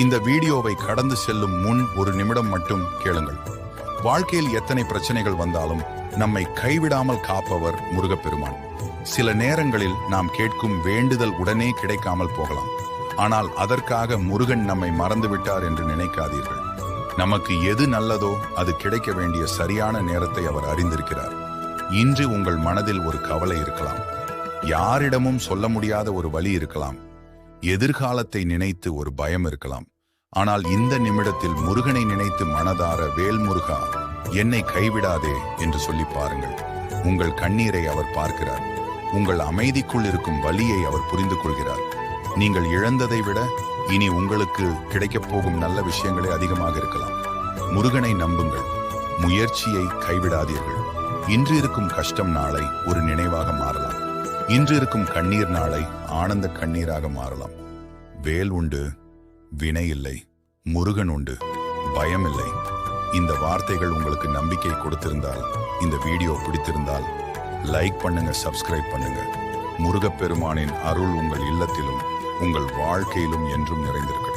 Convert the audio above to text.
இந்த வீடியோவை கடந்து செல்லும் முன் ஒரு நிமிடம் மட்டும் கேளுங்கள். வாழ்க்கையில் எத்தனை பிரச்சனைகள் வந்தாலும் நம்மை கைவிடாமல் காப்பவர் முருகப்பெருமான். சில நேரங்களில் நாம் கேட்கும் வேண்டுதல் உடனே கிடைக்காமல் போகலாம். ஆனால் அதற்காக முருகன் நம்மை மறந்துவிட்டார் என்று நினைக்காதீர்கள். நமக்கு எது நல்லதோ அது கிடைக்க வேண்டிய சரியான நேரத்தை அவர் அறிந்திருக்கிறார். இன்று உங்கள் மனதில் ஒரு கவலை இருக்கலாம், யாரிடமும் சொல்ல முடியாத ஒரு வலி இருக்கலாம், எதிர்காலத்தை நினைத்து ஒரு பயம் இருக்கலாம். ஆனால் இந்த நிமிடத்தில் முருகனை நினைத்து மனதார வேல் முருகா என்னை கைவிடாதே என்று சொல்லி பாருங்கள். உங்கள் கண்ணீரை அவர் பார்க்கிறார். உங்கள் அமைதிக்குள் இருக்கும் வலியை அவர் புரிந்து கொள்கிறார். நீங்கள் இழந்ததை விட இனி உங்களுக்கு கிடைக்கப் போகும் நல்ல விஷயங்களே அதிகமாக இருக்கலாம். முருகனை நம்புங்கள், முயற்சியை கைவிடாதீர்கள். இன்று இருக்கும் கஷ்டம் நாளை ஒரு நினைவாக மாறலாம். இன்று இருக்கும் கண்ணீர் நாளை ஆனந்த கண்ணீராக மாறலாம். வேல் உண்டு, வினை இல்லை. முருகன் உண்டு, பயம் இல்லை. இந்த வார்த்தைகள் உங்களுக்கு நம்பிக்கை கொடுத்திருந்தால், இந்த வீடியோ பிடித்திருந்தால் லைக் பண்ணுங்க, சப்ஸ்கிரைப் பண்ணுங்க. முருகப்பெருமானின் அருள் உங்கள் இல்லத்திலும் உங்கள் வாழ்க்கையிலும் என்றும் நிறைந்திருக்கட்டும்.